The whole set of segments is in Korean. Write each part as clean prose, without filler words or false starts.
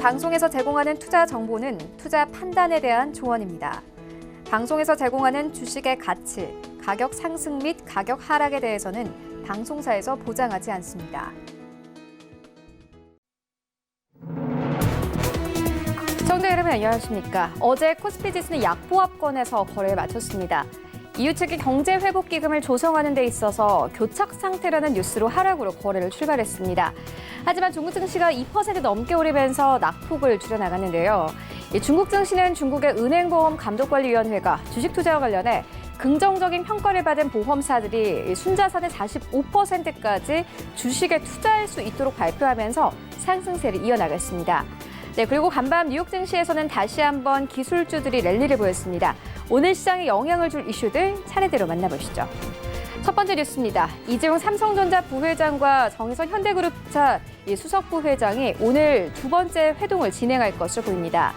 방송에서 제공하는 투자 정보는 투자 판단에 대한 조언입니다. 방송에서 제공하는 주식의 가치, 가격 상승 및 가격 하락에 대해서는 방송사에서 보장하지 않습니다. 시청자 여러분 안녕하십니까? 어제 코스피 지수는 약보합권에서 거래를 마쳤습니다. EU 측이 경제회복기금을 조성하는 데 있어서 교착 상태라는 뉴스로 하락으로 거래를 출발했습니다. 하지만 중국 증시가 2% 넘게 오르면서 낙폭을 줄여나갔는데요. 중국 증시는 중국의 은행보험감독관리위원회가 주식투자와 관련해 긍정적인 평가를 받은 보험사들이 순자산의 45%까지 주식에 투자할 수 있도록 발표하면서 상승세를 이어나갔습니다. 네, 그리고 간밤 뉴욕 증시에서는 다시 한번 기술주들이 랠리를 보였습니다. 오늘 시장에 영향을 줄 이슈들 차례대로 만나보시죠. 첫 번째 뉴스입니다. 이재용 삼성전자 부회장과 정의선 현대그룹차 수석 부회장이 오늘 두 번째 회동을 진행할 것으로 보입니다.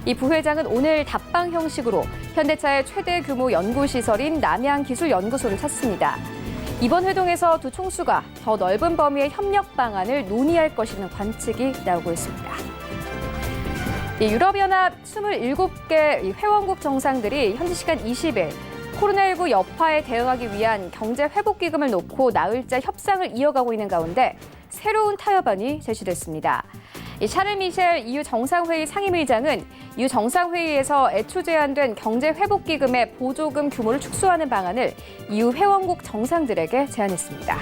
이 부회장은 오늘 답방 형식으로 현대차의 최대 규모 연구시설인 남양기술연구소를 찾습니다. 이번 회동에서 두 총수가 더 넓은 범위의 협력 방안을 논의할 것이라는 관측이 나오고 있습니다. 유럽연합 27개 회원국 정상들이 현지 시간 20일 코로나19 여파에 대응하기 위한 경제회복기금을 놓고 나흘째 협상을 이어가고 있는 가운데 새로운 타협안이 제시됐습니다. 샤를 미셸 EU 정상회의 상임의장은 EU 정상회의에서 애초 제안된 경제회복기금의 보조금 규모를 축소하는 방안을 EU 회원국 정상들에게 제안했습니다.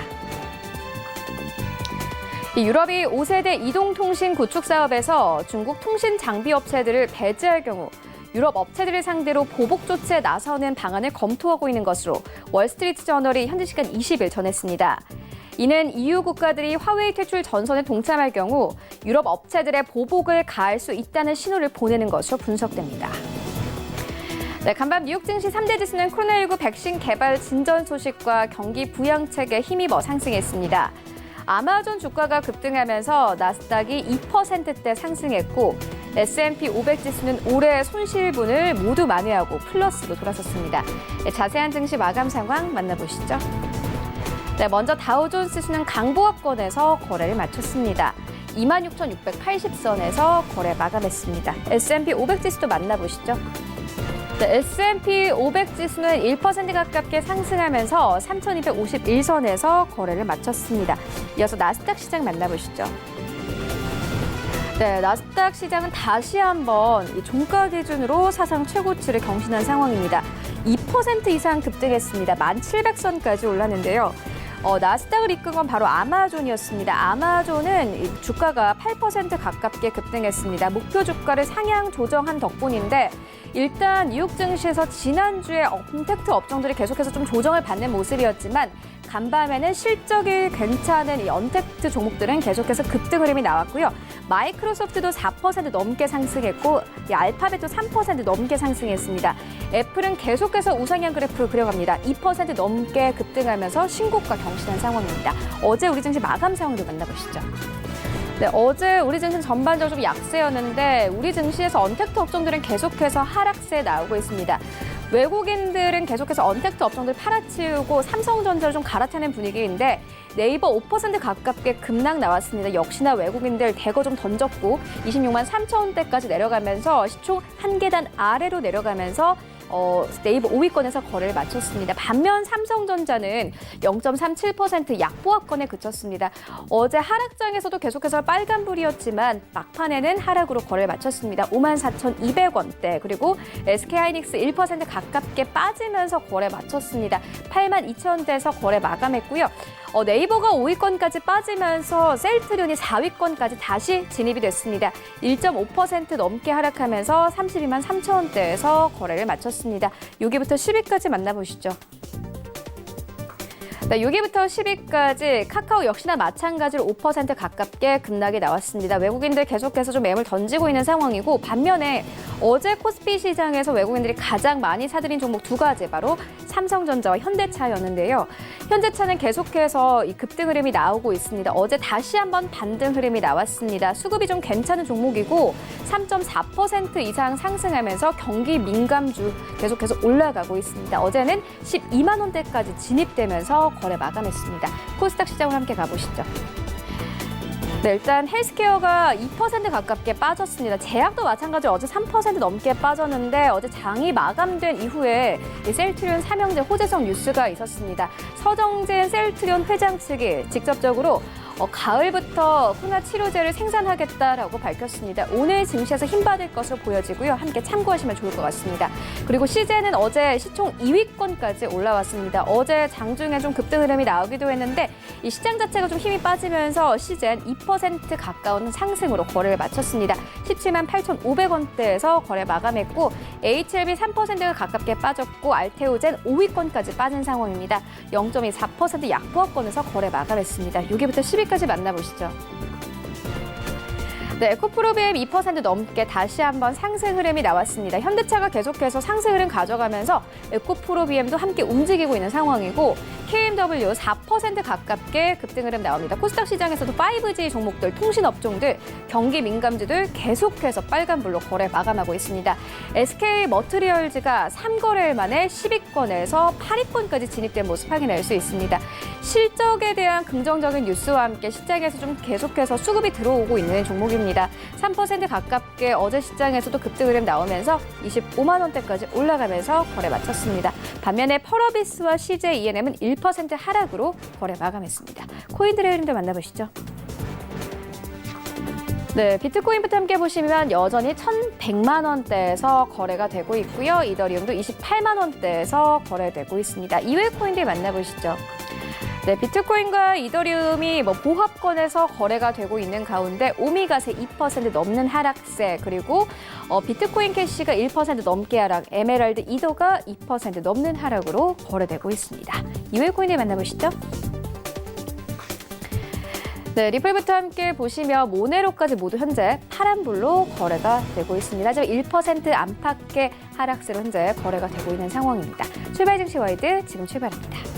유럽이 5세대 이동통신 구축 사업에서 중국 통신 장비 업체들을 배제할 경우 유럽 업체들을 상대로 보복 조치에 나서는 방안을 검토하고 있는 것으로 월스트리트 저널이 현지 시간 20일 전했습니다. 이는 EU 국가들이 화웨이 퇴출 전선에 동참할 경우 유럽 업체들의 보복을 가할 수 있다는 신호를 보내는 것으로 분석됩니다. 네, 간밤 뉴욕 증시 3대 지수는 코로나19 백신 개발 진전 소식과 경기 부양책에 힘입어 상승했습니다. 아마존 주가가 급등하면서 나스닥이 2%대 상승했고 S&P 500 지수는 올해 손실분을 모두 만회하고 플러스로 돌아섰습니다. 네, 자세한 증시 마감 상황 만나보시죠. 네, 먼저 다우존스 지수는 강보합권에서 거래를 마쳤습니다. 26,680선에서 거래 마감했습니다. S&P 500 지수도 만나보시죠. 네, S&P 500 지수는 1% 가깝게 상승하면서 3,251선에서 거래를 마쳤습니다. 이어서 나스닥 시장 만나보시죠. 네, 나스닥 시장은 다시 한번 종가 기준으로 사상 최고치를 경신한 상황입니다. 2% 이상 급등했습니다. 1,700선까지 올랐는데요. 나스닥을 이끈 건 바로 아마존이었습니다. 아마존은 주가가 8% 가깝게 급등했습니다. 목표 주가를 상향 조정한 덕분인데 일단 뉴욕 증시에서 지난주에 언택트 업종들이 계속해서 좀 조정을 받는 모습이었지만 간밤에는 실적이 괜찮은 이 언택트 종목들은 계속해서 급등 흐름이 나왔고요. 마이크로소프트도 4% 넘게 상승했고 이 알파벳도 3% 넘게 상승했습니다. 애플은 계속해서 우상향 그래프를 그려갑니다. 2% 넘게 급등하면서 신고가 경신한 상황입니다. 어제 우리 증시 마감 상황도 만나보시죠. 네, 어제 우리 증시는 전반적으로 좀 약세였는데 우리 증시에서 언택트 업종들은 계속해서 하락세에 나오고 있습니다. 외국인들은 계속해서 언택트 업종들 팔아치우고 삼성전자를 좀 갈아타는 분위기인데 네이버 5% 가깝게 급락 나왔습니다. 역시나 외국인들 대거 좀 던졌고 26만 3천 원대까지 내려가면서 시총 한 계단 아래로 내려가면서 네이버 5위권에서 거래를 마쳤습니다. 반면 삼성전자는 0.37% 약보합권에 그쳤습니다. 어제 하락장에서도 계속해서 빨간불이었지만 막판에는 하락으로 거래를 마쳤습니다. 54,200원대 그리고 SK하이닉스 1% 가깝게 빠지면서 거래 마쳤습니다. 82,000원대에서 거래 마감했고요. 네이버가 5위권까지 빠지면서 셀트리온이 4위권까지 다시 진입이 됐습니다. 1.5% 넘게 하락하면서 32만 3천 원대에서 거래를 마쳤습니다. 6위부터 10위까지 만나보시죠. 네, 6위부터 10위까지 카카오 역시나 마찬가지로 5% 가깝게 급락이 나왔습니다. 외국인들 계속해서 좀 매물 던지고 있는 상황이고 반면에 어제 코스피 시장에서 외국인들이 가장 많이 사들인 종목 두 가지 바로 삼성전자와 현대차였는데요. 현대차는 계속해서 이 급등 흐름이 나오고 있습니다. 어제 다시 한번 반등 흐름이 나왔습니다. 수급이 좀 괜찮은 종목이고 3.4% 이상 상승하면서 경기 민감주 계속해서 올라가고 있습니다. 어제는 12만 원대까지 진입되면서 거래 마감했습니다. 코스닥 시장을 함께 가보시죠. 네, 일단 헬스케어가 2% 가깝게 빠졌습니다. 제약도 마찬가지로 어제 3% 넘게 빠졌는데 어제 장이 마감된 이후에 이 셀트리온 삼형제 호재성 뉴스가 있었습니다. 서정진 셀트리온 회장 측이 직접적으로 가을부터 코로나 치료제를 생산하겠다라고 밝혔습니다. 오늘 증시에서 힘받을 것으로 보여지고요. 함께 참고하시면 좋을 것 같습니다. 그리고 CJ는 어제 시총 2위권까지 올라왔습니다. 어제 장중에 좀 급등 흐름이 나오기도 했는데 이 시장 자체가 좀 힘이 빠지면서 CJ는 2% 가까운 상승으로 거래를 마쳤습니다. 17만 8,500원대에서 거래 마감했고 HLB 3%가 가깝게 빠졌고 알테오젠 5위권까지 빠진 상황입니다. 0.24% 약보합권에서 거래 마감했습니다. 6위부터 10위까지 만나보시죠. 네, 에코프로비엠 2% 넘게 다시 한번 상승 흐름이 나왔습니다. 현대차가 계속해서 상승 흐름 가져가면서 에코프로비엠도 함께 움직이고 있는 상황이고 KMW 4% 가깝게 급등 흐름 나옵니다. 코스닥 시장에서도 5G 종목들, 통신업종들, 경기 민감주들 계속해서 빨간불로 거래 마감하고 있습니다. SK 머트리얼즈가 3거래일 만에 10위권에서 8위권까지 진입된 모습 확인할 수 있습니다. 실적에 대한 긍정적인 뉴스와 함께 시장에서 좀 계속해서 수급이 들어오고 있는 종목입니다. 3% 가깝게 어제 시장에서도 급등 흐름 나오면서 25만 원대까지 올라가면서 거래 마쳤습니다. 반면에 펄어비스와 CJ ENM은 1% 하락으로 거래 마감했습니다. 코인들의 흐름도 만나보시죠. 네, 비트코인부터 함께 보시면 여전히 1,100만 원대에서 거래가 되고 있고요. 이더리움도 28만 원대에서 거래되고 있습니다. 이외 코인들 만나보시죠. 네, 비트코인과 이더리움이 보합권에서 거래가 되고 있는 가운데 오미갓의 2% 넘는 하락세, 그리고 비트코인 캐시가 1% 넘게 하락, 에메랄드 2도가 2% 넘는 하락으로 거래되고 있습니다. 이외 코인들 만나보시죠. 네, 리플부터 함께 보시면 모네로까지 모두 현재 파란불로 거래가 되고 있습니다. 하지만 1% 안팎의 하락세로 현재 거래가 되고 있는 상황입니다. 출발 증시 와이드 지금 출발합니다.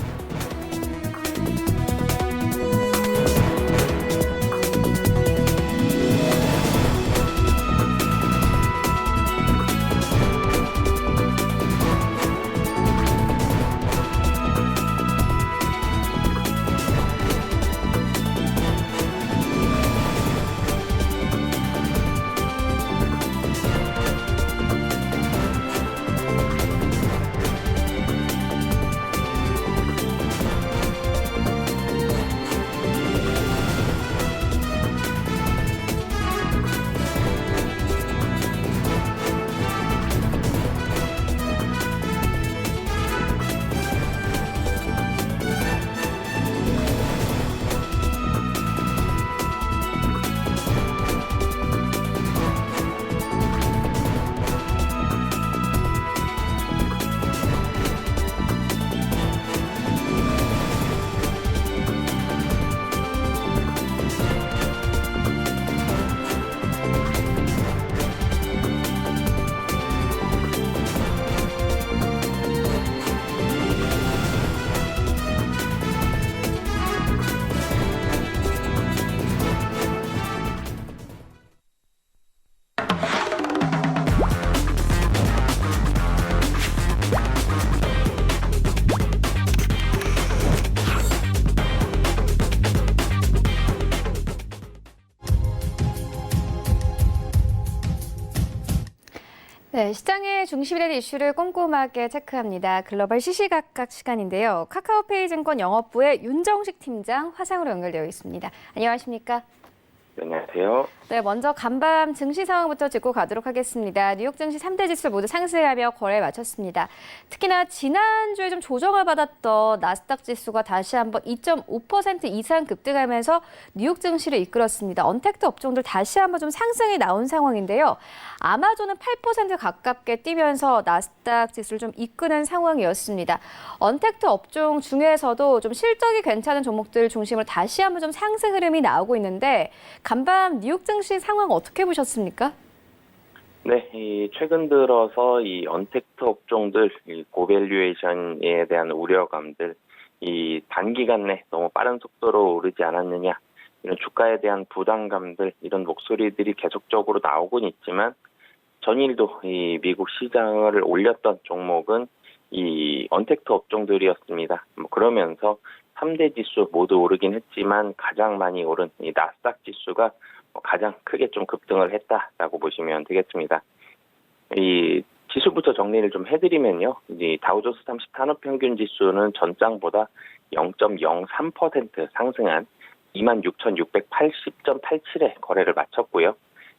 네, 시장의 중심이 되는 이슈를 꼼꼼하게 체크합니다. 글로벌 시시각각 시간인데요. 카카오페이 증권 영업부의 윤정식 팀장 화상으로 연결되어 있습니다. 안녕하십니까? 안녕하세요. 네, 먼저 간밤 증시 상황부터 짚고 가도록 하겠습니다. 뉴욕 증시 3대 지수 모두 상승하며 거래를 마쳤습니다. 특히나 지난주에 좀 조정을 받았던 나스닥 지수가 다시 한번 2.5% 이상 급등하면서 뉴욕 증시를 이끌었습니다. 언택트 업종들 다시 한번 좀 상승이 나온 상황인데요. 아마존은 8% 가깝게 뛰면서 나스닥 지수를 좀 이끄는 상황이었습니다. 언택트 업종 중에서도 좀 실적이 괜찮은 종목들 중심으로 다시 한번 좀 상승 흐름이 나오고 있는데 간밤 뉴욕 증시 상황 어떻게 보셨습니까? 네, 최근 들어서 이 언택트 업종들, 고밸류에이션에 대한 우려감들, 이 단기간 내 너무 빠른 속도로 오르지 않았느냐, 이런 주가에 대한 부담감들, 이런 목소리들이 계속적으로 나오곤 있지만 전일도 이 미국 시장을 올렸던 종목은 이 언택트 업종들이었습니다. 그러면서 3대 지수 모두 오르긴 했지만 가장 많이 오른 이 나스닥 지수가 가장 크게 좀 급등을 했다라고 보시면 되겠습니다. 이 지수부터 정리를 좀 해드리면요. 이 다우존스 30 산업평균 지수는 전장보다 0.03% 상승한 26,680.87에 거래를 마쳤고요.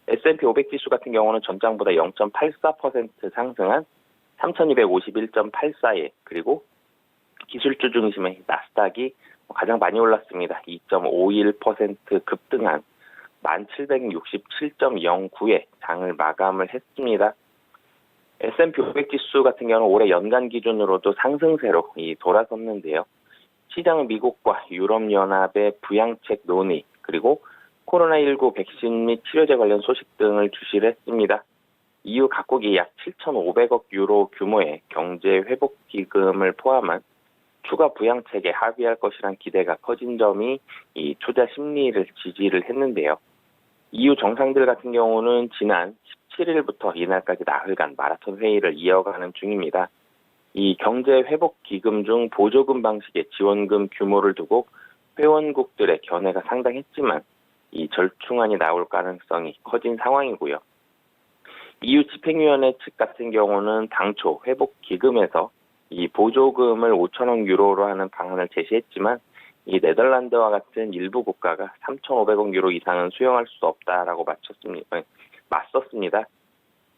S&P 500 지수 같은 경우는 전장보다 0.84% 상승한 3,251.84에 그리고 기술주 중심의 나스닥이 가장 많이 올랐습니다. 2.51% 급등한 1,767.09에 장을 마감을 했습니다. S&P 500 지수 같은 경우는 올해 연간 기준으로도 상승세로 돌아섰는데요. 시장은 미국과 유럽연합의 부양책 논의 그리고 코로나19 백신 및 치료제 관련 소식 등을 주시를 했습니다. EU 각국이 약 7,500억 유로 규모의 경제 회복 기금을 포함한 추가 부양책에 합의할 것이란 기대가 커진 점이 이 투자 심리를 지지를 했는데요. EU 정상들 같은 경우는 지난 17일부터 이날까지 나흘간 마라톤 회의를 이어가는 중입니다. 이 경제 회복 기금 중 보조금 방식의 지원금 규모를 두고 회원국들의 견해가 상당했지만 이 절충안이 나올 가능성이 커진 상황이고요. EU 집행위원회 측 같은 경우는 당초 회복 기금에서 이 보조금을 5천억 유로로 하는 방안을 제시했지만 이 네덜란드와 같은 일부 국가가 3,500억 유로 이상은 수용할 수 없다라고 맞섰습니다.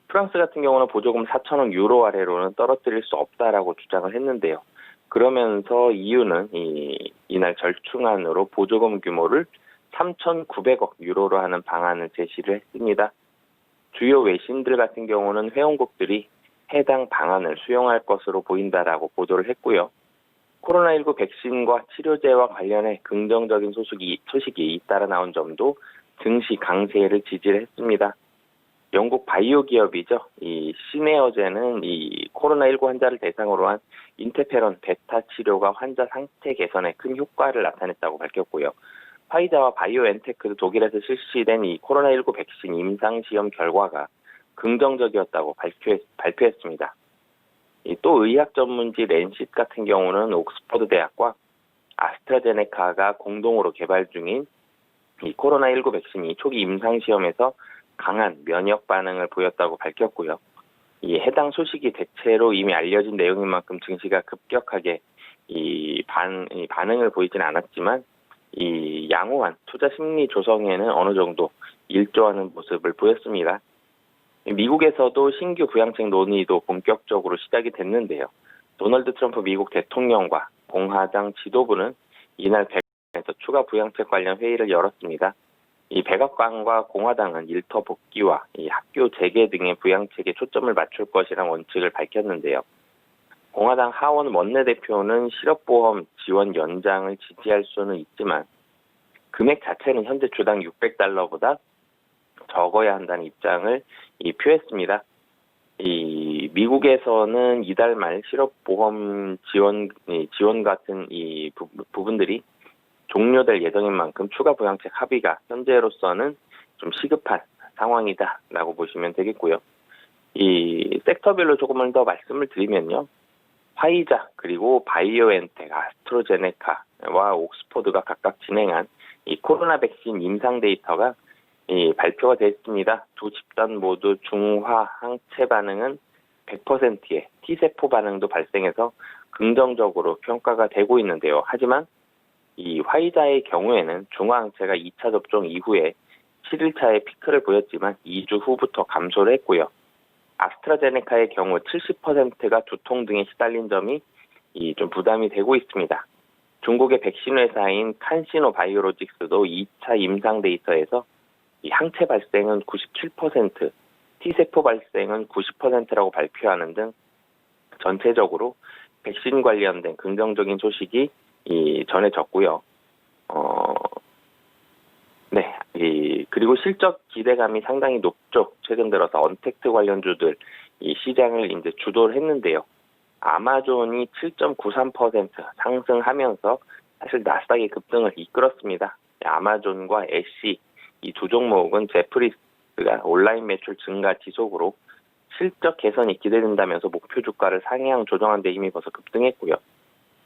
프랑스 같은 경우는 보조금 4천억 유로 아래로는 떨어뜨릴 수 없다라고 주장을 했는데요. 그러면서 EU는 이날 절충안으로 보조금 규모를 3,900억 유로로 하는 방안을 제시를 했습니다. 주요 외신들 같은 경우는 회원국들이 해당 방안을 수용할 것으로 보인다라고 보도를 했고요. 코로나19 백신과 치료제와 관련해 긍정적인 소식이 잇따라 나온 점도 증시 강세를 지지를 했습니다. 영국 바이오 기업이죠. 이 시네어젠은 이 코로나19 환자를 대상으로 한 인터페론 베타 치료가 환자 상태 개선에 큰 효과를 나타냈다고 밝혔고요. 화이자와 바이오엔테크 독일에서 실시된 이 코로나19 백신 임상시험 결과가 긍정적이었다고 발표했습니다. 또 의학 전문지 랜싯 같은 경우는 옥스퍼드 대학과 아스트라제네카가 공동으로 개발 중인 이 코로나19 백신이 초기 임상시험에서 강한 면역 반응을 보였다고 밝혔고요. 이 해당 소식이 대체로 이미 알려진 내용인 만큼 증시가 급격하게 반응을 보이지는 않았지만 이 양호한 투자 심리 조성에는 어느 정도 일조하는 모습을 보였습니다. 미국에서도 신규 부양책 논의도 본격적으로 시작이 됐는데요. 도널드 트럼프 미국 대통령과 공화당 지도부는 이날 백악관에서 추가 부양책 관련 회의를 열었습니다. 이 백악관과 공화당은 일터 복귀와 이 학교 재개 등의 부양책에 초점을 맞출 것이란 원칙을 밝혔는데요. 공화당 하원 원내대표는 실업보험 지원 연장을 지지할 수는 있지만 금액 자체는 현재 주당 600달러보다 적어야 한다는 입장을 표했습니다. 이 미국에서는 이달 말 실업보험 지원 같은 이 부분들이 종료될 예정인 만큼 추가 부양책 합의가 현재로서는 좀 시급한 상황이다라고 보시면 되겠고요. 이 섹터별로 조금만 더 말씀을 드리면요. 화이자 그리고 바이오엔텍, 아스트라제네카와 옥스퍼드가 각각 진행한 이 코로나 백신 임상 데이터가 발표가 됐습니다. 두 집단 모두 중화 항체 반응은 100%의 T세포 반응도 발생해서 긍정적으로 평가가 되고 있는데요. 하지만 이 화이자의 경우에는 중화 항체가 2차 접종 이후에 7일차에 피크를 보였지만 2주 후부터 감소를 했고요. 아스트라제네카의 경우 70%가 두통 등에 시달린 점이 좀 부담이 되고 있습니다. 중국의 백신 회사인 칸시노 바이오로직스도 2차 임상 데이터에서 이 항체 발생은 97%, T세포 발생은 90%라고 발표하는 등 전체적으로 백신 관련된 긍정적인 소식이 전해졌고요. 그리고 실적 기대감이 상당히 높죠. 최근 들어서 언택트 관련주들 이 시장을 이제 주도를 했는데요. 아마존이 7.93% 상승하면서 사실 나스닥의 급등을 이끌었습니다. 아마존과 애쉬 이 두 종목은 제프리스가 온라인 매출 증가 지속으로 실적 개선이 기대된다면서 목표 주가를 상향 조정한 데 힘입어서 급등했고요.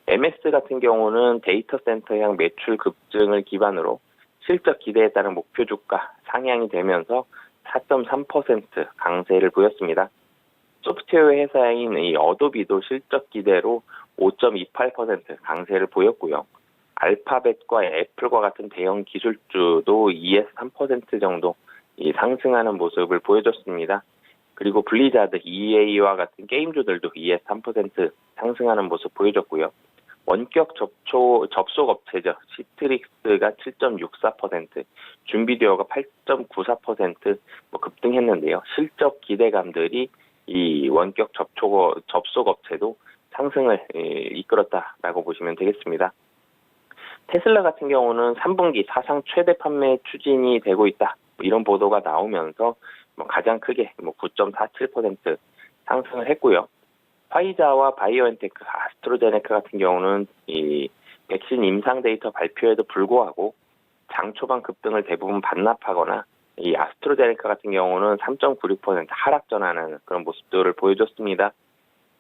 MS 같은 경우는 데이터 센터향 매출 급증을 기반으로 실적 기대에 따른 목표 주가 상향이 되면서 4.3% 강세를 보였습니다. 소프트웨어 회사인 이 어도비도 실적 기대로 5.28% 강세를 보였고요. 알파벳과 애플과 같은 대형 기술주도 2에서 3% 정도 상승하는 모습을 보여줬습니다. 그리고 블리자드, EA와 같은 게임주들도 2에서 3% 상승하는 모습 보여줬고요. 원격 접속 업체죠. 시트릭스가 7.64%, 준비디오가 8.94% 급등했는데요. 실적 기대감들이 이 원격 접속 업체도 상승을 이끌었다라고 보시면 되겠습니다. 테슬라 같은 경우는 3분기 사상 최대 판매 추진이 되고 있다. 이런 보도가 나오면서 가장 크게 9.47% 상승을 했고요. 화이자와 바이오엔테크, 아스트로제네카 같은 경우는 이 백신 임상 데이터 발표에도 불구하고 장 초반 급등을 대부분 반납하거나 이 아스트로제네카 같은 경우는 3.96% 하락 전환하는 그런 모습들을 보여줬습니다.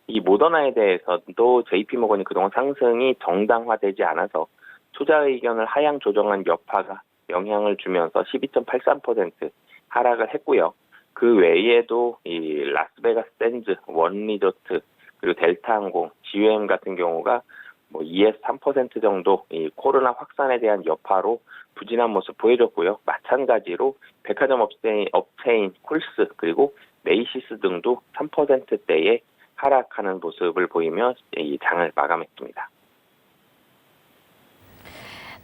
이 모더나에 대해서도 JP모건이 그동안 상승이 정당화되지 않아서 투자 의견을 하향 조정한 여파가 영향을 주면서 12.83% 하락을 했고요. 그 외에도 이 라스베가스 샌즈, 원리조트, 그리고 델타항공, GM 같은 경우가 2에서 3% 정도 이 코로나 확산에 대한 여파로 부진한 모습 보여줬고요. 마찬가지로 백화점 업체인 콜스 그리고 메이시스 등도 3%대의 하락하는 모습을 보이며 이 장을 마감했습니다.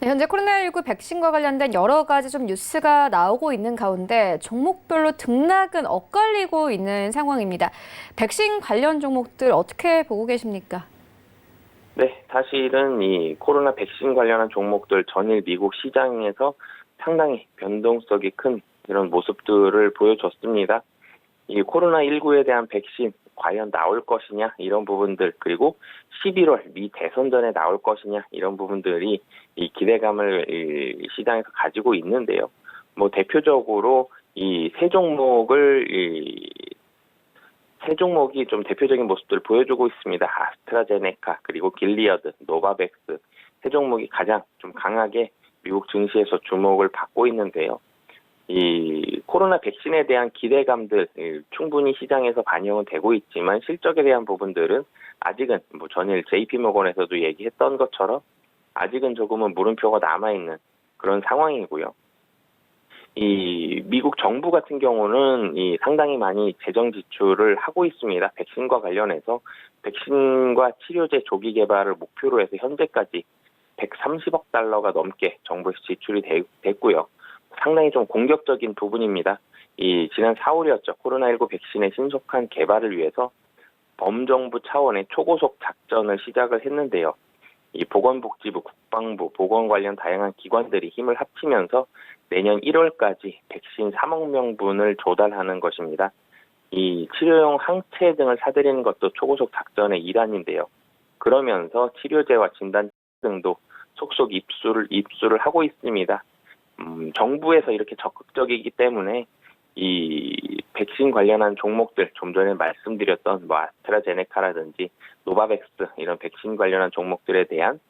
네, 현재 코로나19 백신과 관련된 여러 가지 좀 뉴스가 나오고 있는 가운데 종목별로 등락은 엇갈리고 있는 상황입니다. 백신 관련 종목들 어떻게 보고 계십니까? 네, 사실은 이 코로나 백신 관련한 종목들 전일 미국 시장에서 상당히 변동성이 큰 이런 모습들을 보여줬습니다. 이 코로나19에 대한 백신 과연 나올 것이냐 이런 부분들, 그리고 11월 미 대선 전에 나올 것이냐 이런 부분들이 이 기대감을 시장에서 가지고 있는데요. 대표적으로 이 세 종목이 좀 대표적인 모습들을 보여주고 있습니다. 아스트라제네카, 그리고 길리어드, 노바백스 세 종목이 가장 좀 강하게 미국 증시에서 주목을 받고 있는데요. 이 코로나 백신에 대한 기대감들 충분히 시장에서 반영은 되고 있지만 실적에 대한 부분들은 아직은 전일 JP모건에서도 얘기했던 것처럼 아직은 조금은 물음표가 남아있는 그런 상황이고요. 이 미국 정부 같은 경우는 이 상당히 많이 재정 지출을 하고 있습니다. 백신과 관련해서 백신과 치료제 조기 개발을 목표로 해서 현재까지 130억 달러가 넘게 정부에서 지출이 됐고요. 상당히 좀 공격적인 부분입니다. 이 지난 4월이었죠. 코로나19 백신의 신속한 개발을 위해서 범정부 차원의 초고속 작전을 시작을 했는데요. 이 보건복지부, 국방부, 보건 관련 다양한 기관들이 힘을 합치면서 내년 1월까지 백신 3억 명분을 조달하는 것입니다. 이 치료용 항체 등을 사들이는 것도 초고속 작전의 일환인데요. 그러면서 치료제와 진단 등도 속속 입수를 하고 있습니다. 정부에서 이렇게 적극적이기 때문에 이 백신 관련한 종목들, 좀 전에 말씀드렸던 아스트라제네카라든지 노바백스 이런 백신 관련한 종목들에 대한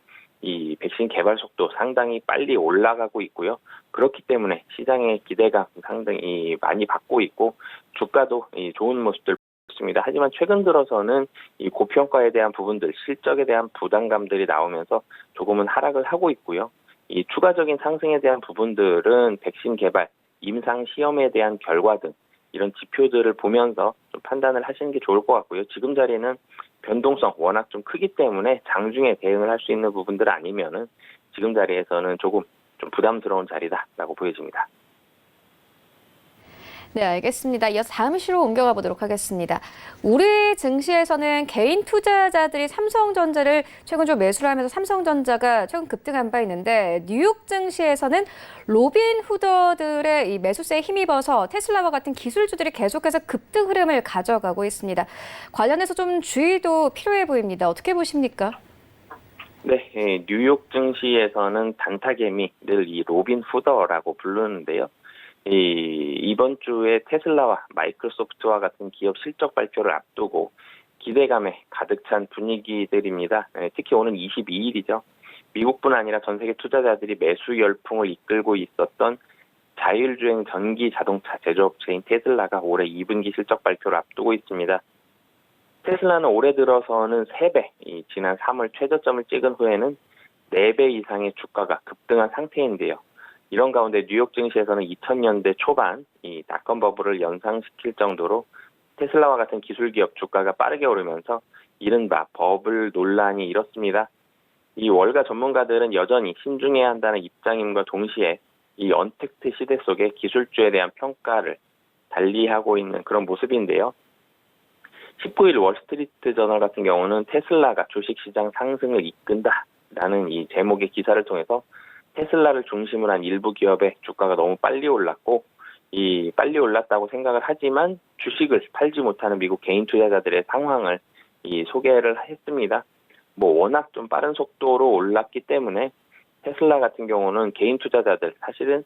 이 백신 개발 속도 상당히 빨리 올라가고 있고요. 그렇기 때문에 시장의 기대감 상당히 많이 받고 있고 주가도 좋은 모습들 보였습니다. 하지만 최근 들어서는 이 고평가에 대한 부분들, 실적에 대한 부담감들이 나오면서 조금은 하락을 하고 있고요. 이 추가적인 상승에 대한 부분들은 백신 개발, 임상 시험에 대한 결과 등 이런 지표들을 보면서 좀 판단을 하시는 게 좋을 것 같고요. 지금 자리는 변동성 워낙 좀 크기 때문에 장중에 대응을 할 수 있는 부분들 아니면은 지금 자리에서는 조금 좀 부담스러운 자리다라고 보여집니다. 네, 알겠습니다. 이어서 다음 이슈로 옮겨가 보도록 하겠습니다. 우리 증시에서는 개인 투자자들이 삼성전자를 최근 좀 매수를 하면서 삼성전자가 최근 급등한 바 있는데 뉴욕 증시에서는 로빈 후더들의 이 매수세에 힘입어서 테슬라와 같은 기술주들이 계속해서 급등 흐름을 가져가고 있습니다. 관련해서 좀 주의도 필요해 보입니다. 어떻게 보십니까? 네, 뉴욕 증시에서는 단타개미를 이 로빈 후더라고 부르는데요. 이번 주에 테슬라와 마이크로소프트와 같은 기업 실적 발표를 앞두고 기대감에 가득 찬 분위기들입니다. 특히 오는 22일이죠. 미국뿐 아니라 전 세계 투자자들이 매수 열풍을 이끌고 있었던 자율주행 전기 자동차 제조업체인 테슬라가 올해 2분기 실적 발표를 앞두고 있습니다. 테슬라는 올해 들어서는 3배, 지난 3월 최저점을 찍은 후에는 4배 이상의 주가가 급등한 상태인데요. 이런 가운데 뉴욕 증시에서는 2000년대 초반 이 닷컴 버블을 연상시킬 정도로 테슬라와 같은 기술 기업 주가가 빠르게 오르면서 이른바 버블 논란이 일었습니다. 이 월가 전문가들은 여전히 신중해야 한다는 입장임과 동시에 이 언택트 시대 속에 기술주에 대한 평가를 달리하고 있는 그런 모습인데요. 19일 월스트리트 저널 같은 경우는 테슬라가 주식시장 상승을 이끈다라는 이 제목의 기사를 통해서 테슬라를 중심으로 한 일부 기업의 주가가 너무 빨리 올랐고 이 빨리 올랐다고 생각을 하지만 주식을 팔지 못하는 미국 개인 투자자들의 상황을 소개를 했습니다. 워낙 좀 빠른 속도로 올랐기 때문에 테슬라 같은 경우는 개인 투자자들 사실은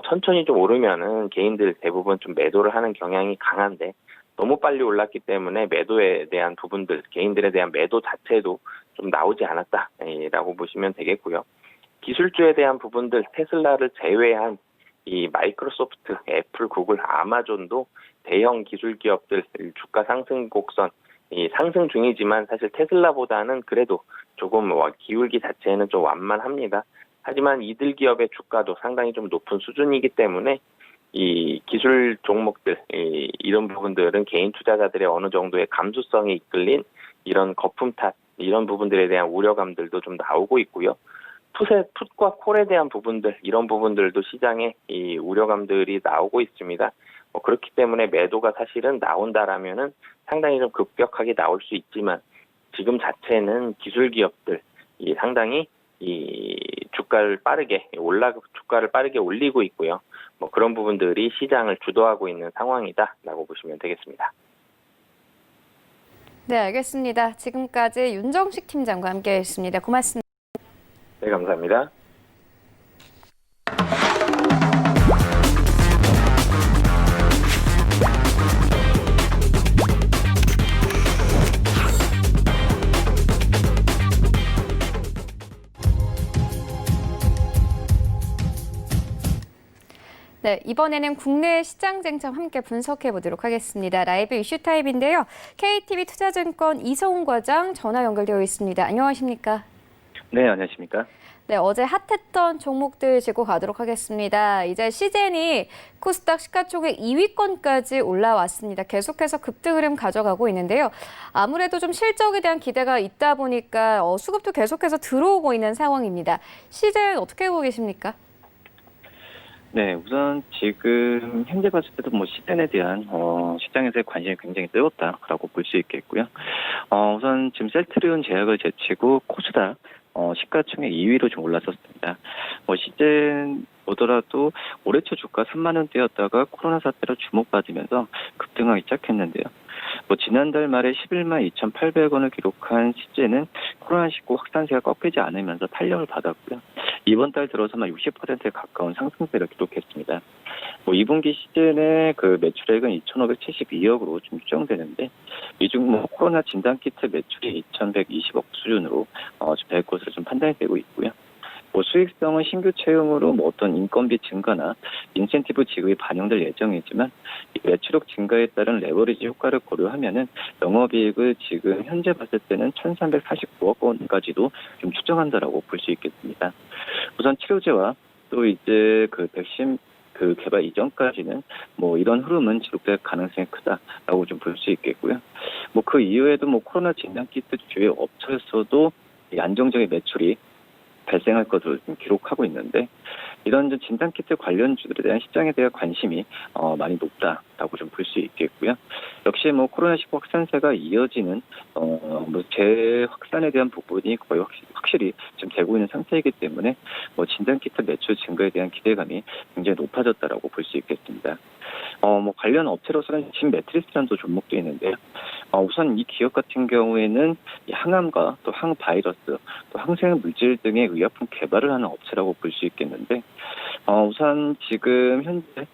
천천히 좀 오르면은 개인들 대부분 좀 매도를 하는 경향이 강한데 너무 빨리 올랐기 때문에 매도에 대한 부분들, 개인들에 대한 매도 자체도 좀 나오지 않았다라고 보시면 되겠고요. 기술주에 대한 부분들, 테슬라를 제외한 이 마이크로소프트, 애플, 구글, 아마존도 대형 기술 기업들 주가 상승 곡선 상승 중이지만 사실 테슬라보다는 그래도 조금 기울기 자체는 좀 완만합니다. 하지만 이들 기업의 주가도 상당히 좀 높은 수준이기 때문에 이 기술 종목들 이런 부분들은 개인 투자자들의 어느 정도의 감수성에 이끌린 이런 거품 탓 이런 부분들에 대한 우려감들도 좀 나오고 있고요. 풋과 콜에 대한 부분들 이런 부분들도 시장에 이 우려감들이 나오고 있습니다. 그렇기 때문에 매도가 사실은 나온다라면은 상당히 좀 급격하게 나올 수 있지만 지금 자체는 기술 기업들 상당히 이 주가를 빠르게 올리고 있고요. 그런 부분들이 시장을 주도하고 있는 상황이다라고 보시면 되겠습니다. 네, 알겠습니다. 지금까지 윤정식 팀장과 함께했습니다. 고맙습니다. 네, 감사합니다. 네, 이번에는 국내 시장 쟁점 함께 분석해 보도록 하겠습니다. 라이브 이슈 타입인데요. KTB 투자증권 이성훈 과장 전화 연결되어 있습니다. 안녕하십니까? 네, 안녕하십니까? 네, 어제 핫했던 종목들 짚고 가도록 하겠습니다. 이제 시젠이 코스닥 시가총액 2위권까지 올라왔습니다. 계속해서 급등 흐름 가져가고 있는데요. 아무래도 좀 실적에 대한 기대가 있다 보니까 수급도 계속해서 들어오고 있는 상황입니다. 시젠 어떻게 보고 계십니까? 네, 우선 지금 현재 봤을 때도 시젠에 대한 시장에서의 관심이 굉장히 뜨겁다라고 볼 수 있겠고요. 우선 지금 셀트리온 제약을 제치고 코스닥 시가총액 2위로 좀 올랐었습니다. 시젠 보더라도 올해 초 주가 3만 원대였다가 코로나 사태로 주목받으면서 급등하기 시작했는데요. 지난달 말에 11만 2,800원을 기록한 시젠은 코로나19 확산세가 꺾이지 않으면서 탄력을 받았고요. 이번 달 들어서만 60%에 가까운 상승세를 기록했습니다. 2분기 시즌의 그 매출액은 2,572억으로 좀 추정되는데 이중 코로나 진단키트 매출이 2,120억 수준으로 될 것으로 좀 판단이 되고 있고요. 수익성은 신규 채용으로 어떤 인건비 증가나 인센티브 지급이 반영될 예정이지만 매출액 증가에 따른 레버리지 효과를 고려하면은 영업이익을 지금 현재 봤을 때는 1,349억 원까지도 좀 추정한다라고 볼 수 있겠습니다. 우선 치료제와 또 이제 그 백신 그 개발 이전까지는 이런 흐름은 지속될 가능성이 크다라고 좀 볼 수 있겠고요. 그 이후에도 코로나 진단키트 주요 업체에서도 안정적인 매출이 발생할 것으로 좀 기록하고 있는데 이런 진단키트 관련주들에 대한 시장에 대한 관심이 많이 높다라고 좀 볼 수 있겠고요. 역시 코로나19 확산세가 이어지는 재확산에 대한 부분이 거의 확실히 좀 되고 있는 상태이기 때문에 진단키트 매출 증가에 대한 기대감이 굉장히 높아졌다라고 볼 수 있겠습니다. 관련 업체로서는 진 매트리스라는 종목도 있는데요. 우선 이 기업 같은 경우에는 항암과 또 항바이러스, 또 항생 물질 등의 의약품 개발을 하는 업체라고 볼 수 있겠는데, 우선 지금 현재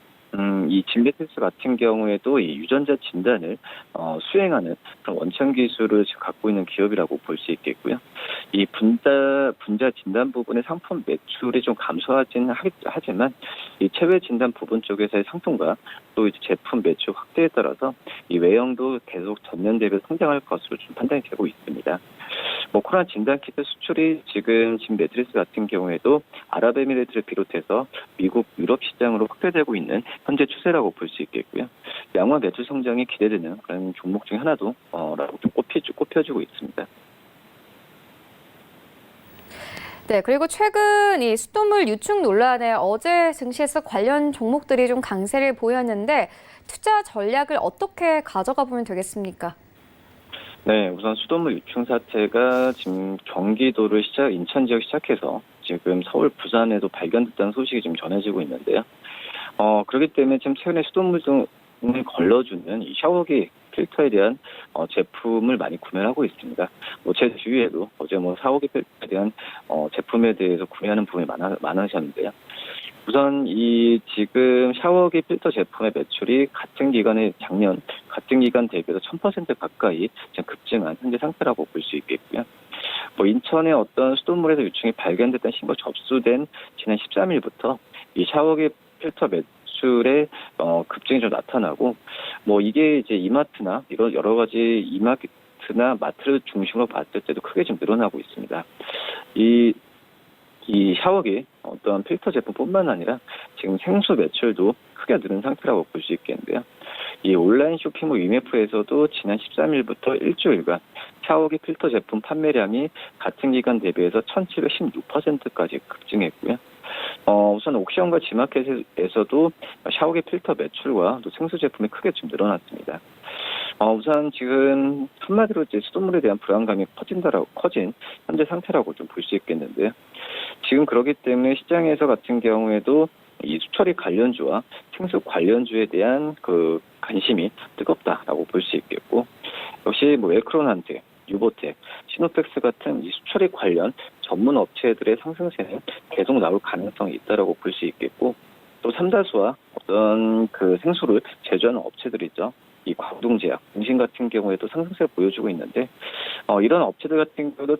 이 진매트리스 같은 경우에도 이 유전자 진단을 수행하는 그런 원천 기술을 지금 갖고 있는 기업이라고 볼 수 있겠고요. 이 분자 진단 부분의 상품 매출이 좀 감소하지는 하지만 이 체외 진단 부분 쪽에서의 상품과 또 이제 제품 매출 확대에 따라서 이 외형도 계속 전년 대비 성장할 것으로 좀 판단이 되고 있습니다. 코로나 진단 키트 수출이 지금 진매트리스 같은 경우에도 아랍에미레이트를 비롯해서 미국, 유럽 시장으로 확대되고 있는 현재 추세라고 볼 수 있겠고요. 양화 매출 성장이 기대되는 그런 종목 중 하나도 라고 좀 꼽혀지고 있습니다. 네, 그리고 최근 이 수돗물 유축 논란에 어제 증시에서 관련 종목들이 좀 강세를 보였는데 투자 전략을 어떻게 가져가 보면 되겠습니까? 네, 우선 수돗물 유충 사태가 지금 경기도를 인천 지역 시작해서 지금 서울, 부산에도 발견됐다는 소식이 지금 전해지고 있는데요. 그렇기 때문에 지금 최근에 수돗물 등을 걸러주는 이 샤워기 필터에 대한 제품을 많이 구매를 하고 있습니다. 제 주위에도 어제 샤워기 필터에 대한 제품에 대해서 구매하는 분이 많으셨는데요. 우선 이 지금 샤워기 필터 제품의 매출이 작년 같은 기간 대비해서 1000% 가까이 지금 급증한 현재 상태라고 볼 수 있겠고요. 인천의 어떤 수돗물에서 유충이 발견됐다는 신고 접수된 지난 13일부터 이 샤워기 필터 매출의 급증이 좀 나타나고 이게 이제 이마트나 이런 여러 가지 이마트나 마트를 중심으로 봤을 때도 크게 좀 늘어나고 있습니다. 이 샤워기 어떤 필터 제품뿐만 아니라 지금 생수 매출도 크게 늘은 상태라고 볼 수 있겠는데요. 이 온라인 쇼핑몰 위메프에서도 지난 13일부터 일주일간 샤워기 필터 제품 판매량이 같은 기간 대비해서 1716%까지 급증했고요. 우선 옥션과 지마켓에서도 샤워기 필터 매출과 또 생수 제품이 크게 좀 늘어났습니다. 우선 지금 한마디로 이제 수돗물에 대한 불안감이 커진 현재 상태라고 좀 볼 수 있겠는데요. 지금 그렇기 때문에 시장에서 같은 경우에도 이 수처리 관련주와 생수 관련주에 대한 그 관심이 뜨겁다라고 볼 수 있겠고, 역시 웰크론한테, 유보텍, 시노펙스 같은 이 수처리 관련 전문 업체들의 상승세는 계속 나올 가능성이 있다라고 볼 수 있겠고, 또 삼다수와 어떤 그 생수를 제조하는 업체들이죠. 이 광동제약, 공신 같은 경우에도 상승세를 보여주고 있는데, 이런 업체들 같은 경우도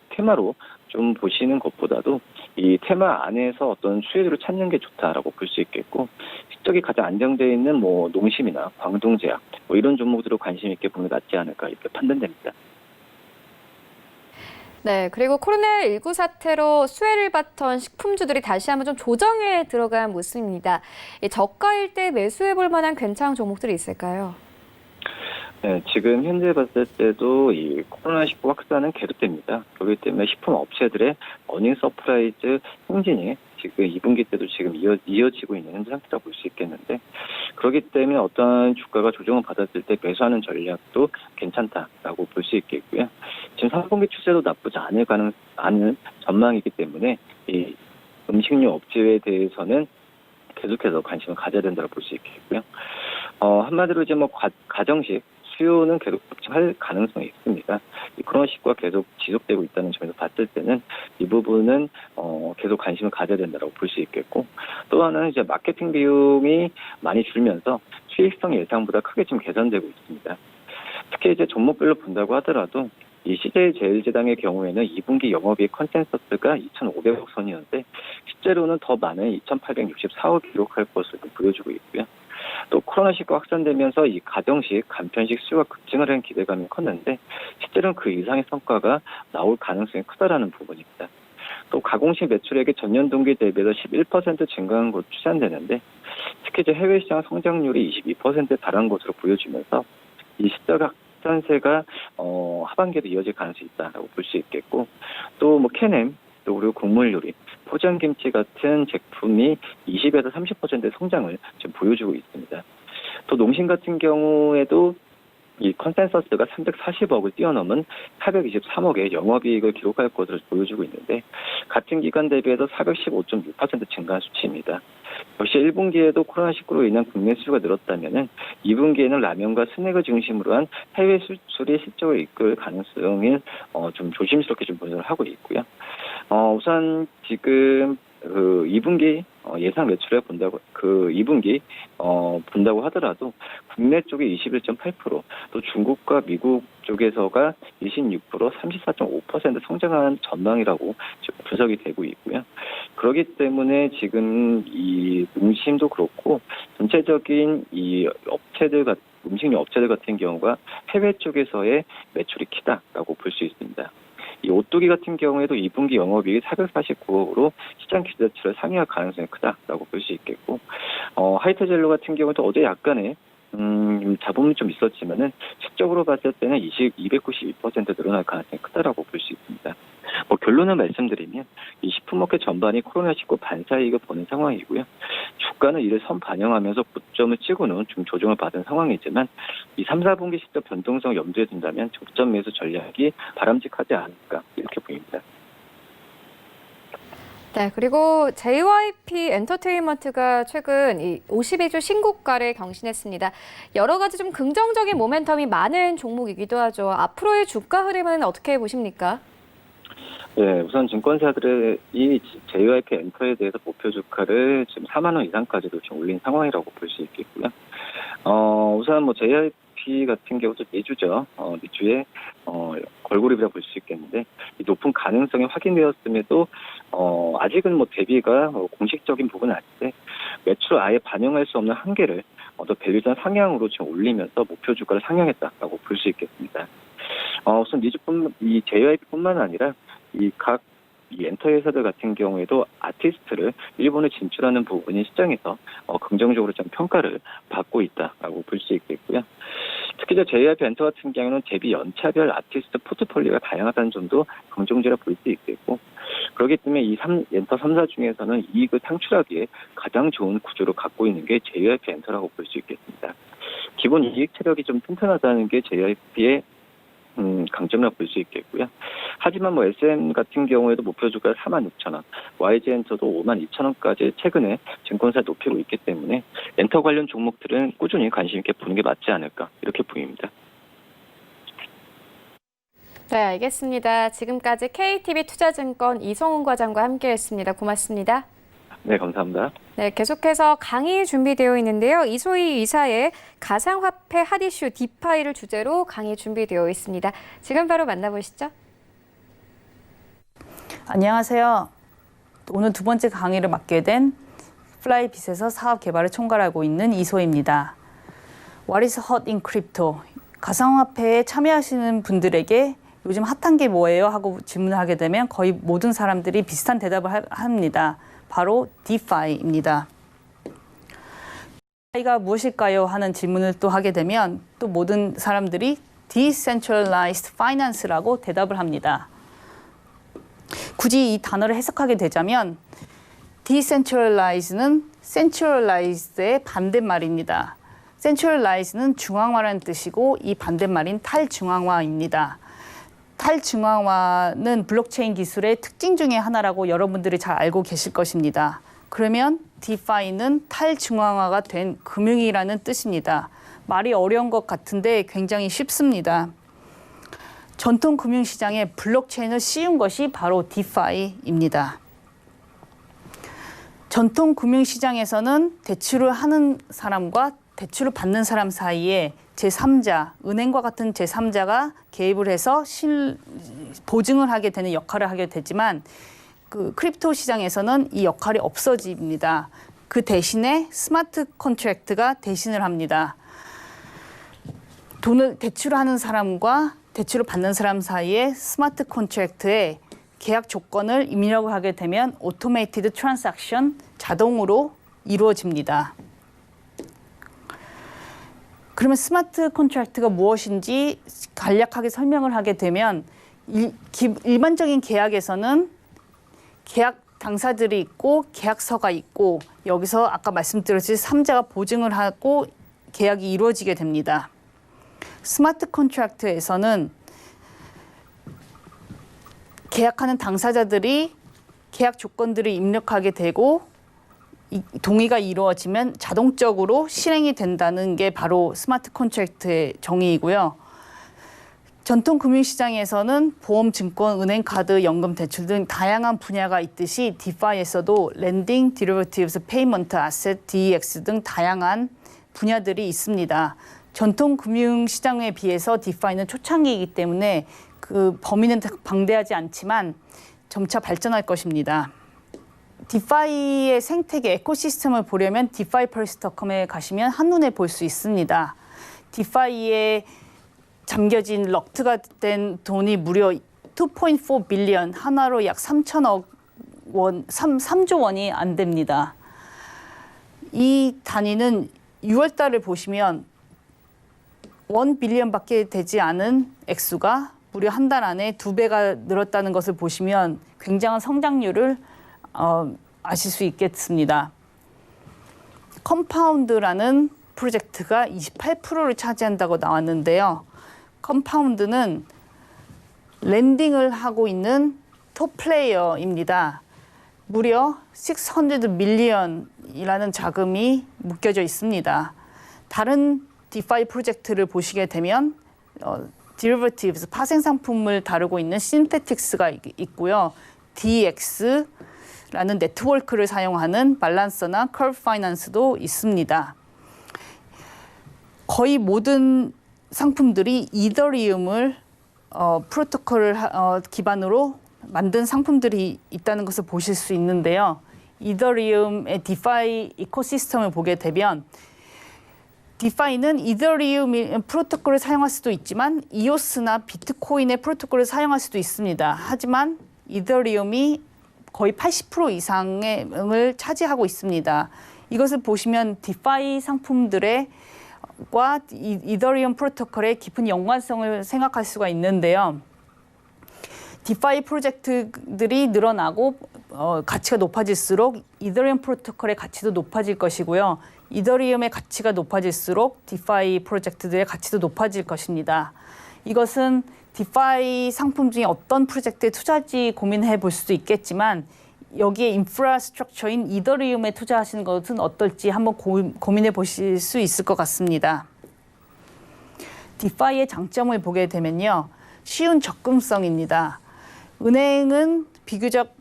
테마로 좀 보시는 것보다도 이 테마 안에서 어떤 수혜들을 찾는 게 좋다라고 볼 수 있겠고, 실적이 가장 안정되어 있는 농심이나 광동제약 이런 종목들을 관심 있게 보면 낫지 않을까 이렇게 판단됩니다. 네, 그리고 코로나19 사태로 수혜를 봤던 식품주들이 다시 한번 좀 조정에 들어간 모습입니다. 저가일 때 매수해 볼 만한 괜찮은 종목들이 있을까요? 네, 지금 현재 봤을 때도 이 코로나19 확산은 계속됩니다. 그렇기 때문에 식품 업체들의 어닝 서프라이즈 행진이 지금 2분기 때도 지금 이어지고 있는 현재 상태라고 볼 수 있겠는데, 그렇기 때문에 어떤 주가가 조정을 받았을 때 매수하는 전략도 괜찮다라고 볼 수 있겠고요. 지금 3분기 추세도 나쁘지 않은 전망이기 때문에 이 음식료 업체에 대해서는 계속해서 관심을 가져야 된다고 볼 수 있겠고요. 한마디로 이제 가정식 수요는 계속 급증할 가능성이 있습니다. 이 코로나19가 계속 지속되고 있다는 점에서 봤을 때는 이 부분은 계속 관심을 가져야 된다고 볼 수 있겠고, 또 하나는 이제 마케팅 비용이 많이 줄면서 수익성 예상보다 크게 좀 개선되고 있습니다. 특히 이제 종목별로 본다고 하더라도 이 CJ제일제당의 경우에는 2분기 영업이익 컨센서스가 2,500억 선이었는데 실제로는 더 많은 2,864억 기록할 것으로 보여주고 있고요. 또 코로나19가 확산되면서 이 가정식, 간편식 수요가 급증하려는 기대감이 컸는데 실제로는 그 이상의 성과가 나올 가능성이 크다라는 부분입니다. 또 가공식 매출액이 전년 동기 대비해서 11% 증가한 것으로 추산되는데, 특히 이제 해외 시장 성장률이 22%에 달한 것으로 보여지면서 이 시장 확산세가 하반기에도 이어질 가능성이 있다고 볼 수 있겠고, 또 캐넴, 또 그리고 곡물 요리, 포장김치 같은 제품이 20에서 30% 성장을 지금 보여주고 있습니다. 또 농심 같은 경우에도 이 컨센서스가 340억을 뛰어넘은 423억의 영업이익을 기록할 것으로 보여주고 있는데, 같은 기간 대비해서 415.6% 증가한 수치입니다. 역시 1분기에도 코로나19로 인한 국내 수요가 늘었다면 2분기에는 라면과 스낵을 중심으로 한 해외 수출이 실적을 이끌 가능성을 좀 조심스럽게 좀 분석을 하고 있고요. 우선 지금 2분기 예상 매출을 본다고 그 2분기 본다고 하더라도 국내 쪽에 21.8%, 또 중국과 미국 쪽에서가 26%, 34.5% 성장한 전망이라고 분석이 되고 있고요. 그렇기 때문에 지금 이 농심도 그렇고 전체적인 이 음식료 업체들 같은 경우가 해외 쪽에서의 매출이 크다라고 볼 수 있습니다. 이 오뚜기 같은 경우에도 2분기 영업이익이 449억으로 시장 기대치를 상회할 가능성이 크다라고 볼 수 있겠고, 하이트젤로 같은 경우도 어제 약간의 잡음은 좀 있었지만은 실적으로 봤을 때는 292% 늘어날 가능성이 크다라고 볼 수 있습니다. 결론을 말씀드리면 이 식품업계 전반이 코로나19 반사이익을 보는 상황이고요. 주가는 이를 선반영하면서 고점을 찍고는 좀 조정을 받은 상황이지만 이 3, 4분기 실적 변동성 염두에 둔다면 적점 매수 전략이 바람직하지 않을까 이렇게 보입니다. 네, 그리고 JYP 엔터테인먼트가 최근 이 52주 신고가를 경신했습니다. 여러 가지 좀 긍정적인 모멘텀이 많은 종목이기도 하죠. 앞으로의 주가 흐름은 어떻게 보십니까? 네, 우선 증권사들이 JYP 엔터에 대해서 목표 주가를 지금 4만 원 이상까지도 지금 올린 상황이라고 볼 수 있겠고요. 우선 JYP 같은 경우도 내주죠. 내주에 걸그룹이라 볼 수 있겠는데 이 높은 가능성이 확인되었음에도 아직은 대비가 공식적인 부분은 아닌데 매출을 아예 반영할 수 없는 한계를 더 밸류전 상향으로 지금 올리면서 목표 주가를 상향했다라고 볼 수 있겠습니다. 우선 이 JYP뿐만 아니라 이 엔터 회사들 같은 경우에도 아티스트를 일본에 진출하는 부분이 시장에서 긍정적으로 좀 평가를 받고 있다라고 볼 수 있겠고요. 특히 JYP 엔터 같은 경우는 대비 연차별 아티스트 포트폴리오가 다양하다는 점도 긍정적으로 볼 수 있겠고, 그렇기 때문에 이 엔터 3사 중에서는 이익을 창출하기에 가장 좋은 구조를 갖고 있는 게 JYP 엔터라고 볼 수 있겠습니다. 기본 이익 체력이 좀 튼튼하다는 게 JYP의 강점이라고 볼 수 있겠고요. 하지만 SM 같은 경우에도 목표 주가 46,000원, YG엔터도 52,000원까지 최근에 증권사 높이고 있기 때문에 엔터 관련 종목들은 꾸준히 관심 있게 보는 게 맞지 않을까 이렇게 보입니다. 네, 알겠습니다. 지금까지 KTB 투자증권 이성훈 과장과 함께했습니다. 고맙습니다. 네, 감사합니다. 네, 계속해서 강의 준비되어 있는데요. 이소희 이사의 가상화폐 핫이슈 디파이를 주제로 강의 준비되어 있습니다. 지금 바로 만나보시죠. 안녕하세요. 오늘 두 번째 강의를 맡게 된 플라이빗에서 사업 개발을 총괄하고 있는 이소희입니다. What is hot in crypto? 가상화폐에 참여하시는 분들에게 요즘 핫한 게 뭐예요? 하고 질문을 하게 되면 거의 모든 사람들이 비슷한 대답을 합니다. 바로 DeFi입니다. DeFi가 무엇일까요? 하는 질문을 또 하게 되면 또 모든 사람들이 Decentralized Finance라고 대답을 합니다. 굳이 이 단어를 해석하게 되자면 Decentralize는 Centralized의 반대말입니다. Centralize는 중앙화라는 뜻이고 이 반대말인 탈중앙화입니다. 탈중앙화는 블록체인 기술의 특징 중에 하나라고 여러분들이 잘 알고 계실 것입니다. 그러면 DeFi는 탈중앙화가 된 금융이라는 뜻입니다. 말이 어려운 것 같은데 굉장히 쉽습니다. 전통 금융시장에 블록체인을 씌운 것이 바로 DeFi입니다. 전통 금융시장에서는 대출을 하는 사람과 대출을 받는 사람 사이에 제3자, 은행과 같은 제3자가 개입을 해서 보증을 하게 되는 역할을 하게 되지만 그 크립토 시장에서는 이 역할이 없어집니다. 그 대신에 스마트 컨트랙트가 대신을 합니다. 돈을 대출하는 사람과 대출을 받는 사람 사이에 스마트 컨트랙트에 계약 조건을 입력을 하게 되면 오토메이티드 트랜잭션, 자동으로 이루어집니다. 그러면 스마트 컨트랙트가 무엇인지 간략하게 설명을 하게 되면 일반적인 계약에서는 계약 당사들이 있고 계약서가 있고 여기서 아까 말씀드렸듯이 3자가 보증을 하고 계약이 이루어지게 됩니다. 스마트 컨트랙트에서는 계약하는 당사자들이 계약 조건들을 입력하게 되고 동의가 이루어지면 자동적으로 실행이 된다는 게 바로 스마트 컨트랙트의 정의이고요. 전통 금융시장에서는 보험, 증권, 은행, 카드, 연금, 대출 등 다양한 분야가 있듯이 디파이에서도 랜딩, 디리버티브스, 페이먼트, 아셋, DEX 등 다양한 분야들이 있습니다. 전통 금융시장에 비해서 디파이는 초창기이기 때문에 그 범위는 방대하지 않지만 점차 발전할 것입니다. 디파이의 생태계 에코시스템을 보려면 디파이펄스.com에 가시면 한눈에 볼 수 있습니다. 디파이에 잠겨진 럭트가 된 돈이 무려 2.4 빌리언, 하나로 약 3천억 원, 3조 원이 안 됩니다. 이 단위는 6월 달을 보시면 1 빌리언밖에 되지 않은 액수가 무려 한 달 안에 2배가 늘었다는 것을 보시면 굉장한 성장률을 아실 수 있겠습니다. 컴파운드라는 프로젝트가 28%를 차지한다고 나왔는데요. 컴파운드는 랜딩을 하고 있는 톱 플레이어입니다. 무려 600 밀리언이라는 자금이 묶여져 있습니다. 다른 디파이 프로젝트를 보시게 되면 디리버티브스, 파생 상품을 다루고 있는 신테틱스가 있고요. DX라는 네트워크를 사용하는 발란서나 커브 파이낸스도 있습니다. 거의 모든 상품들이 이더리움을 프로토콜을 기반으로 만든 상품들이 있다는 것을 보실 수 있는데요. 이더리움의 디파이 이코시스템을 보게 되면 디파이는 이더리움 프로토콜을 사용할 수도 있지만 이오스나 비트코인의 프로토콜을 사용할 수도 있습니다. 하지만 이더리움이 거의 80% 이상을 차지하고 있습니다. 이것을 보시면 디파이 상품들의 과 이더리움 프로토콜의 깊은 연관성을 생각할 수가 있는데요. 디파이 프로젝트들이 늘어나고 가치가 높아질수록 이더리움 프로토콜의 가치도 높아질 것이고요. 이더리움의 가치가 높아질수록 디파이 프로젝트들의 가치도 높아질 것입니다. 이것은 디파이 상품 중에 어떤 프로젝트에 투자할지 고민해 볼 수도 있겠지만 여기에 인프라스트럭처인 이더리움에 투자하시는 것은 어떨지 한번 고민해 보실 수 있을 것 같습니다. 디파이의 장점을 보게 되면요. 쉬운 접근성입니다. 은행은 비교적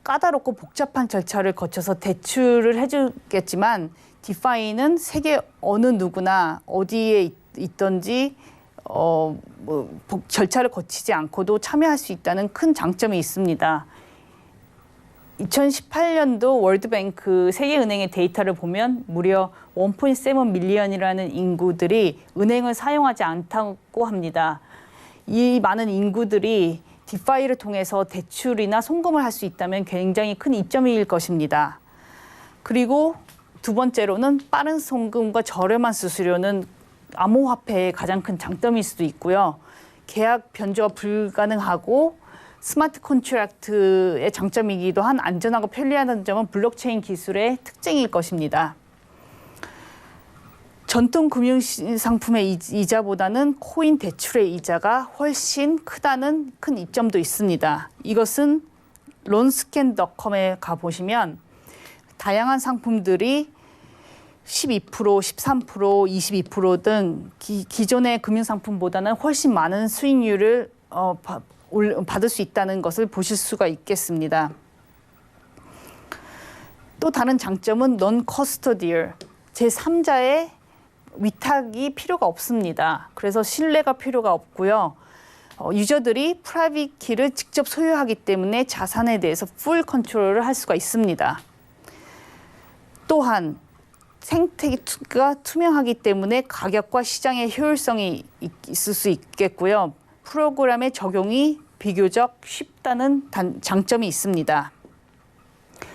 까다롭고 복잡한 절차를 거쳐서 대출을 해주겠지만 디파이는 세계 어느 누구나 어디에 있든지 절차를 거치지 않고도 참여할 수 있다는 큰 장점이 있습니다. 2018년도 월드뱅크 세계은행의 데이터를 보면 무려 1.7 밀리언이라는 인구들이 은행을 사용하지 않다고 합니다. 이 많은 인구들이 디파이를 통해서 대출이나 송금을 할 수 있다면 굉장히 큰 이점일 것입니다. 그리고 두 번째로는 빠른 송금과 저렴한 수수료는 암호화폐의 가장 큰 장점일 수도 있고요. 계약 변조가 불가능하고 스마트 컨트랙트의 장점이기도 한 안전하고 편리하다는 점은 블록체인 기술의 특징일 것입니다. 전통 금융 상품의 이자보다는 코인 대출의 이자가 훨씬 크다는 큰 이점도 있습니다. 이것은 론스캔.com에 가보시면 다양한 상품들이 12%, 13%, 22% 등 기존의 금융상품보다는 훨씬 많은 수익률을 받을 수 있다는 것을 보실 수가 있겠습니다. 또 다른 장점은 non-custodial, 제3자의 위탁이 필요가 없습니다. 그래서 신뢰가 필요가 없고요. 유저들이 프라이빗 키를 직접 소유하기 때문에 자산에 대해서 풀 컨트롤을 할 수가 있습니다. 또한 생태계가 투명하기 때문에 가격과 시장의 효율성이 있을 수 있겠고요. 프로그램의 적용이 비교적 쉽다는 장점이 있습니다.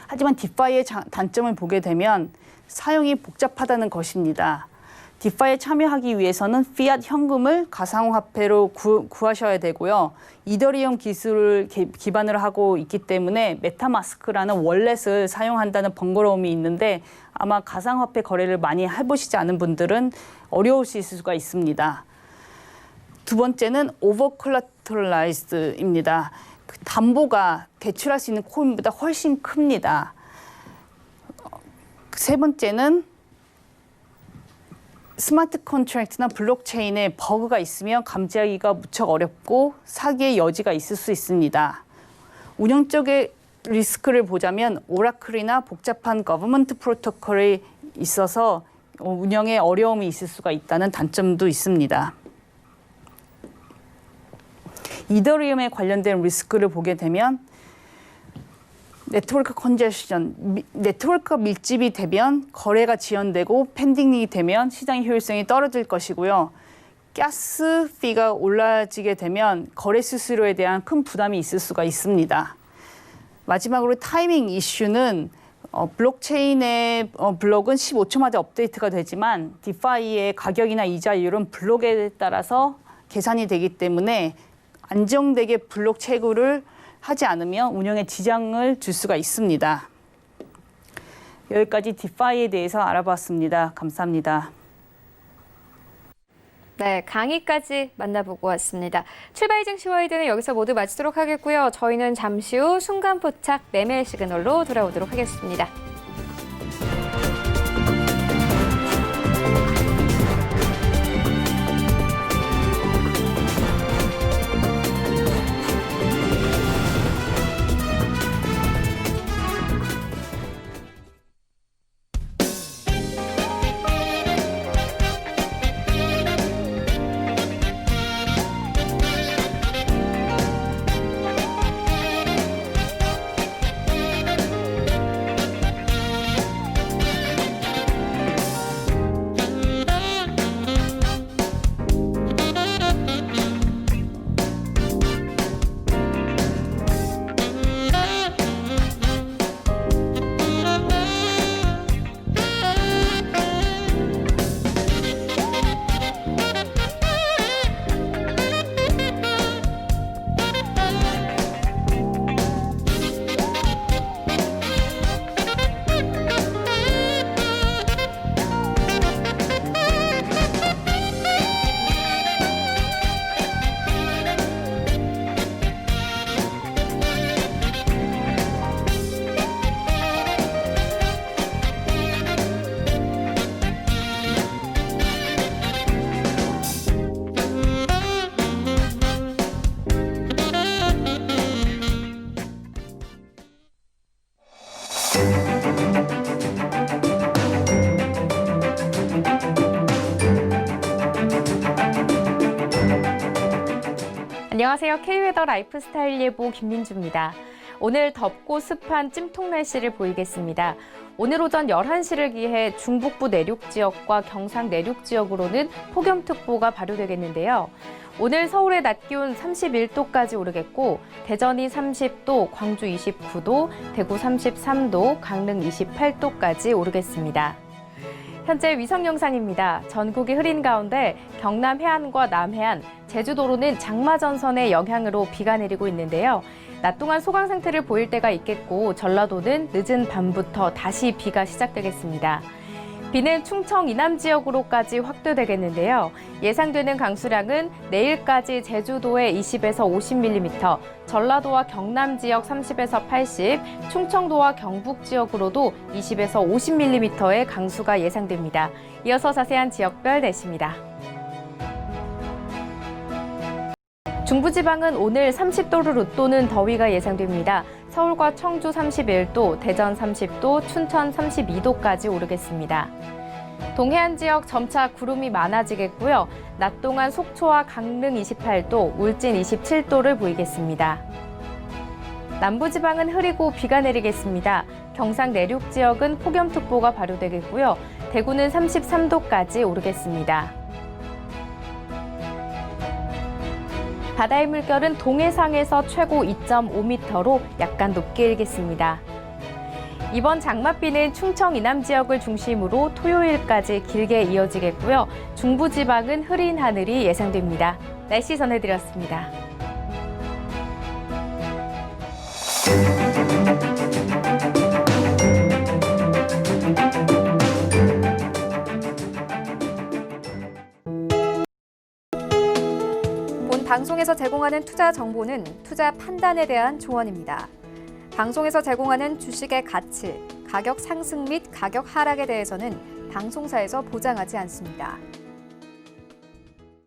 하지만 디파이의 단점을 보게 되면 사용이 복잡하다는 것입니다. 디파이에 참여하기 위해서는 피앗 현금을 가상화폐로 구하셔야 되고요. 이더리움 기술을 기반으로 하고 있기 때문에 메타마스크라는 월렛을 사용한다는 번거로움이 있는데 아마 가상화폐 거래를 많이 해보시지 않은 분들은 어려우실 수가 있습니다. 두 번째는 오버콜라터럴라이즈드입니다. 담보가 대출할 수 있는 코인보다 훨씬 큽니다. 세 번째는 스마트 컨트랙트나 블록체인에 버그가 있으면 감지하기가 무척 어렵고 사기의 여지가 있을 수 있습니다. 운영적의 리스크를 보자면 오라클이나 복잡한 거버먼트 프로토콜이 있어서 운영에 어려움이 있을 수가 있다는 단점도 있습니다. 이더리움에 관련된 리스크를 보게 되면 네트워크 컨제션, 네트워크 밀집이 되면 거래가 지연되고 펜딩이 되면 시장 효율성이 떨어질 것이고요. 가스 피가 올라지게 되면 거래 수수료에 대한 큰 부담이 있을 수가 있습니다. 마지막으로 타이밍 이슈는 블록체인의 블록은 15초마다 업데이트가 되지만 디파이의 가격이나 이자율은 블록에 따라서 계산이 되기 때문에 안정되게 블록 채굴을 하지 않으면 운영에 지장을 줄 수가 있습니다. 여기까지 디파이에 대해서 알아봤습니다. 감사합니다. 네, 강의까지 만나보고 왔습니다. 출발 이징 시와이드는 여기서 모두 마치도록 하겠고요. 저희는 잠시 후 순간 포착 매매 시그널로 돌아오도록 하겠습니다. 안녕하세요. K웨더 라이프스타일 예보 김민주입니다. 오늘 덥고 습한 찜통 날씨를 보이겠습니다. 오늘 오전 11시를 기해 중북부 내륙 지역과 경상 내륙 지역으로는 폭염특보가 발효되겠는데요. 오늘 서울의 낮 기온 31도까지 오르겠고 대전이 30도, 광주 29도, 대구 33도, 강릉 28도까지 오르겠습니다. 현재 위성 영상입니다. 전국이 흐린 가운데 경남 해안과 남해안, 제주도로는 장마 전선의 영향으로 비가 내리고 있는데요. 낮 동안 소강 상태를 보일 때가 있겠고 전라도는 늦은 밤부터 다시 비가 시작되겠습니다. 비는 충청 이남 지역으로까지 확대되겠는데요. 예상되는 강수량은 내일까지 제주도에 20에서 50mm, 전라도와 경남 지역 30에서 80, 충청도와 경북 지역으로도 20에서 50mm의 강수가 예상됩니다. 이어서 자세한 지역별 날씨입니다. 중부지방은 오늘 30도를 웃도는 더위가 예상됩니다. 서울과 청주 31도, 대전 30도, 춘천 32도까지 오르겠습니다. 동해안 지역 점차 구름이 많아지겠고요. 낮 동안 속초와 강릉 28도, 울진 27도를 보이겠습니다. 남부지방은 흐리고 비가 내리겠습니다. 경상 내륙 지역은 폭염특보가 발효되겠고요. 대구는 33도까지 오르겠습니다. 바다의 물결은 동해상에서 최고 2.5m로 약간 높게 일겠습니다. 이번 장맛비는 충청 이남 지역을 중심으로 토요일까지 길게 이어지겠고요. 중부지방은 흐린 하늘이 예상됩니다. 날씨 전해드렸습니다. 본 방송에서 제공하는 투자 정보는 투자 판단에 대한 조언입니다. 방송에서 제공하는 주식의 가치, 가격 상승 및 가격 하락에 대해서는 방송사에서 보장하지 않습니다.